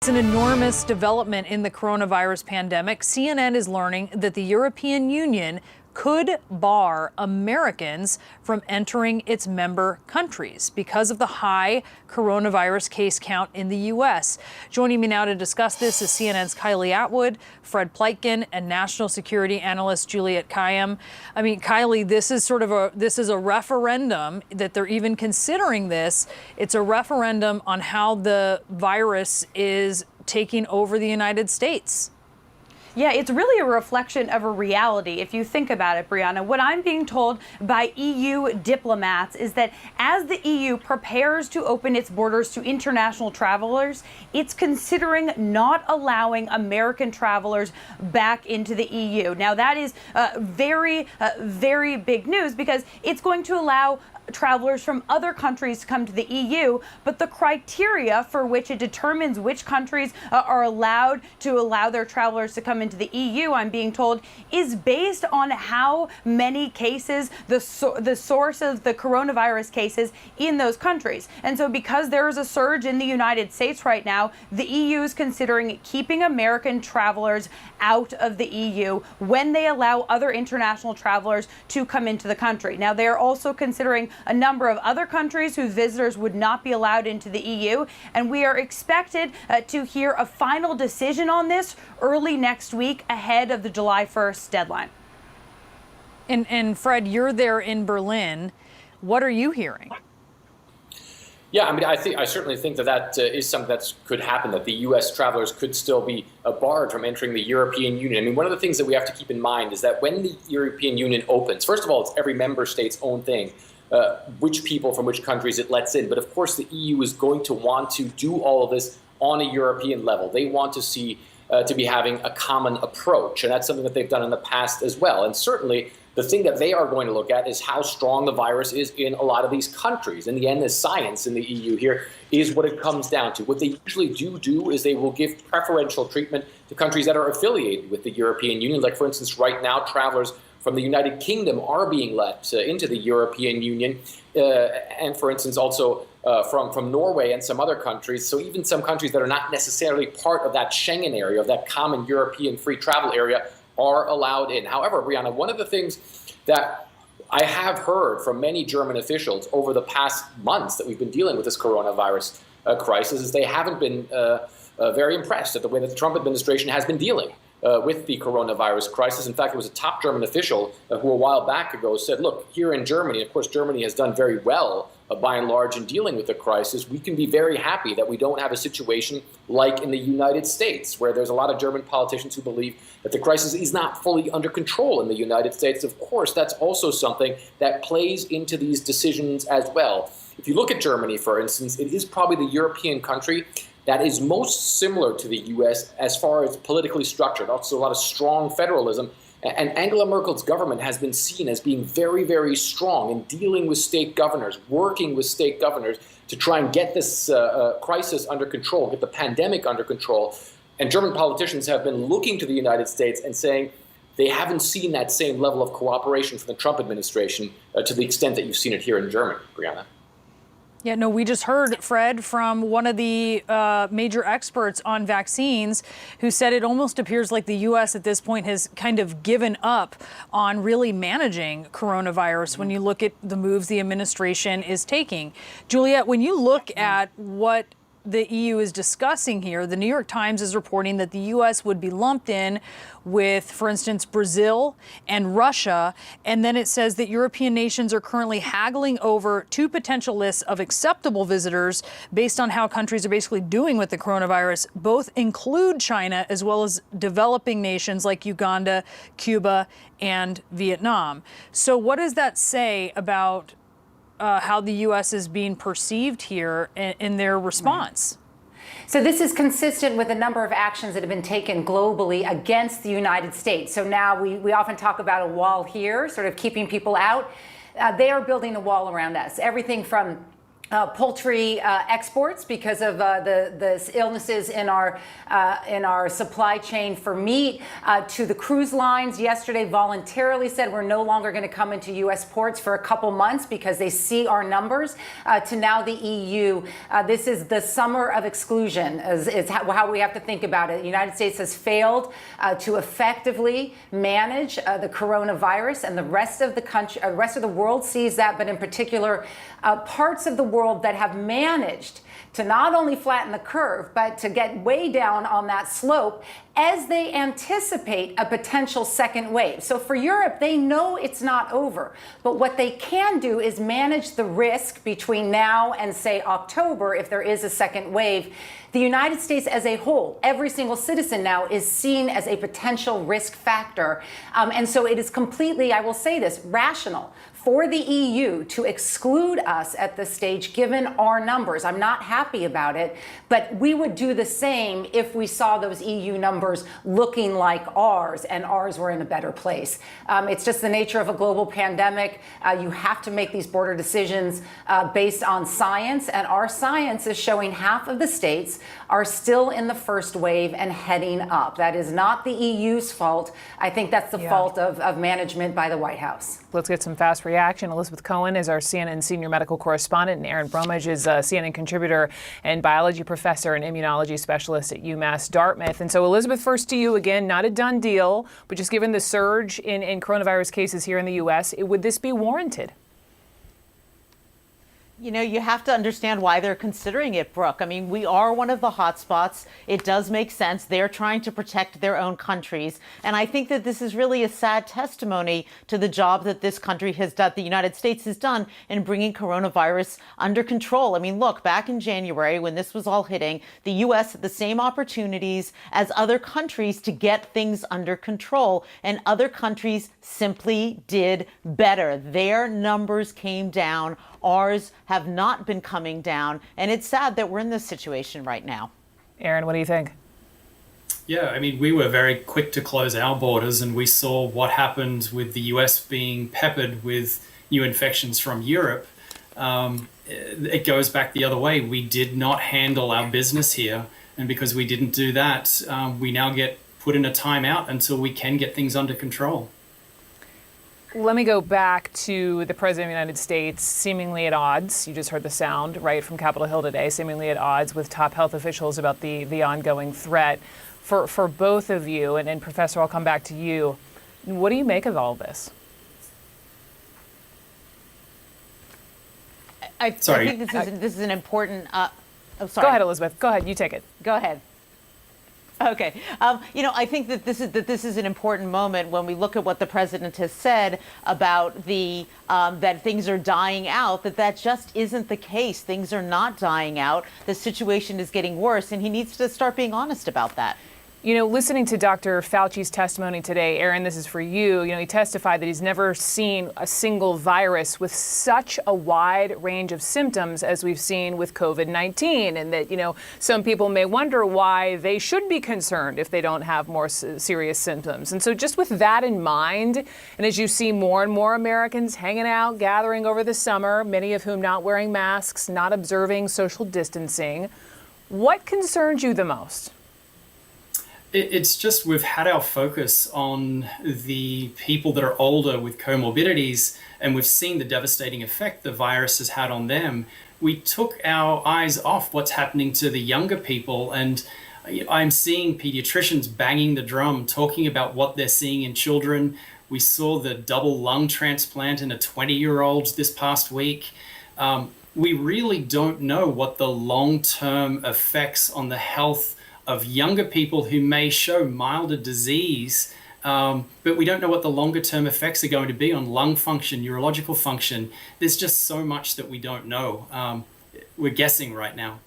It's an enormous development in the coronavirus pandemic. CNN is learning that the European Union could bar Americans from entering its member countries because of the high coronavirus case count in the U.S. Joining me now to discuss this is CNN's Kylie Atwood, Fred Pleitgen, and national security analyst Juliette Kayyem. I mean, Kylie, this is a referendum that they're even considering this. It's a referendum on how the virus is taking over the United States. Yeah, it's really a reflection of a reality. If you think about it, Brianna, what I'm being told by EU diplomats is that as the EU prepares to open its borders to international travelers, it's considering not allowing American travelers back into the EU. Now, that is very big news because it's going to allow travelers from other countries to come to the EU, but the criteria for which it determines which countries are allowed to allow their travelers to come into the EU, I'm being told, is based on how many cases, the source of the coronavirus cases in those countries. And so because there is a surge in the United States right now, the EU is considering keeping American travelers out of the EU when they allow other international travelers to come into the country. Now, they are also considering a number of other countries whose visitors would not be allowed into the EU, and we are expected to hear a final decision on this early next week ahead of the July 1st deadline. And Fred, you're there in Berlin. What are you hearing? Yeah, I mean, I certainly think that is something that could happen, that the U.S. travelers could still be barred from entering the European Union. I mean, one of the things that we have to keep in mind is that when the European Union opens, first of all, it's every member state's own thing, which people from which countries it lets in. But of course, the EU is going to want to do all of this on a European level. They want to see to be having a common approach, and that's something that they've done in the past as well. And certainly, the thing that they are going to look at is how strong the virus is in a lot of these countries. In the end, the science in the EU here is what it comes down to. What they usually do is they will give preferential treatment to countries that are affiliated with the European Union. Like, for instance, right now, travelers from the United Kingdom are being let into the European Union, and for instance, also from Norway and some other countries. So even some countries that are not necessarily part of that Schengen area, of that common European free travel area, are allowed in. However, Brianna, one of the things that I have heard from many German officials over the past months that we've been dealing with this coronavirus crisis is they haven't been very impressed at the way that the Trump administration has been dealing with the coronavirus crisis. In fact, it was a top German official who a while back ago said, look, here in Germany, of course, Germany has done very well by and large in dealing with the crisis. We can be very happy that we don't have a situation like in the United States, where there's a lot of German politicians who believe that the crisis is not fully under control in the United States. Of course, that's also something that plays into these decisions as well. If you look at Germany, for instance, it is probably the European country that is most similar to the U.S. as far as politically structured. Also a lot of strong federalism. And Angela Merkel's government has been seen as being very, very strong in dealing with state governors, working with state governors to try and get this crisis under control, get the pandemic under control. And German politicians have been looking to the United States and saying they haven't seen that same level of cooperation from the Trump administration to the extent that you've seen it here in Germany, Brianna. Yeah, no, we just heard, Fred, from one of the major experts on vaccines who said it almost appears like the U.S. at this point has kind of given up on really managing coronavirus when you look at the moves the administration is taking. Juliette, when you look at what the EU is discussing here, the New York Times is reporting that the U.S. would be lumped in with, for instance, Brazil and Russia. And then it says that European nations are currently haggling over two potential lists of acceptable visitors based on how countries are basically doing with the coronavirus. Both include China as well as developing nations like Uganda, Cuba, and Vietnam. So what does that say about how the U.S. is being perceived here in their response? So this is consistent with a number of actions that have been taken globally against the United States. So now we often talk about a wall here, sort of keeping people out. They are building a wall around us. Everything from poultry exports because of the illnesses in our supply chain for meat, to the cruise lines yesterday voluntarily said we're no longer going to come into U.S. ports for a couple months because they see our numbers, to now the EU. This is the summer of exclusion is how we have to think about it. The United States has failed to effectively manage the coronavirus, and the rest of the country, rest of the world sees that, but in particular parts of the world that have managed to not only flatten the curve, but to get way down on that slope as they anticipate a potential second wave. So for Europe, they know it's not over. But what they can do is manage the risk between now and, say, October, if there is a second wave. The United States as a whole, every single citizen now is seen as a potential risk factor. And so it is completely, I will say this, rational for the EU to exclude us at this stage, given our numbers. I'm not happy about it, but we would do the same if we saw those EU numbers looking like ours and ours were in a better place. It's just the nature of a global pandemic. You have to make these border decisions based on science, and our science is showing half of the states are still in the first wave and heading up. That is not the EU's fault. I think that's the fault of management by the White House. Let's get some fast reaction. Elizabeth Cohen is our CNN senior medical correspondent, and Aaron Bromage is a CNN contributor and biology professor and immunology specialist at UMass Dartmouth. And so, Elizabeth, first to you again, not a done deal, but just given the surge in coronavirus cases here in the U.S., would this be warranted? You know, you have to understand why they're considering it, Brooke. I mean, we are one of the hotspots. It does make sense. They're trying to protect their own countries. And I think that this is really a sad testimony to the job that this country has done, the United States has done in bringing coronavirus under control. I mean, look, back in January, when this was all hitting, the U.S. had the same opportunities as other countries to get things under control. And other countries simply did better. Their numbers came down. Ours have not been coming down, and it's sad that we're in this situation right now. Aaron, what do you think? Yeah, I mean, we were very quick to close our borders, and we saw what happened with the US being peppered with new infections from Europe. It goes back the other way. We did not handle our business here, and because we didn't do that, we now get put in a timeout until we can get things under control. Let me go back to the President of the United States, seemingly at odds. You just heard the sound, right, from Capitol Hill today, seemingly at odds with top health officials about the ongoing threat. For both of you, and Professor, I'll come back to you, what do you make of all of this? I think this is an important... oh, sorry. Go ahead, Elizabeth. Go ahead. You take it. Go ahead. Okay. You know, I think that this is an important moment when we look at what the president has said about the that things are dying out, that just isn't the case. Things are not dying out. The situation is getting worse, and he needs to start being honest about that. You know, listening to Dr. Fauci's testimony today, Aaron, this is for you. You know, he testified that he's never seen a single virus with such a wide range of symptoms as we've seen with COVID-19, and that, you know, some people may wonder why they should be concerned if they don't have more serious symptoms. And so just with that in mind, and as you see more and more Americans hanging out, gathering over the summer, many of whom not wearing masks, not observing social distancing, what concerns you the most? It's just we've had our focus on the people that are older with comorbidities, and we've seen the devastating effect the virus has had on them. We took our eyes off what's happening to the younger people, and I'm seeing pediatricians banging the drum, talking about what they're seeing in children. We saw the double lung transplant in a 20-year-old this past week. We really don't know what the long-term effects on the health of younger people who may show milder disease, but we don't know what the longer term effects are going to be on lung function, neurological function. There's just so much that we don't know. We're guessing right now.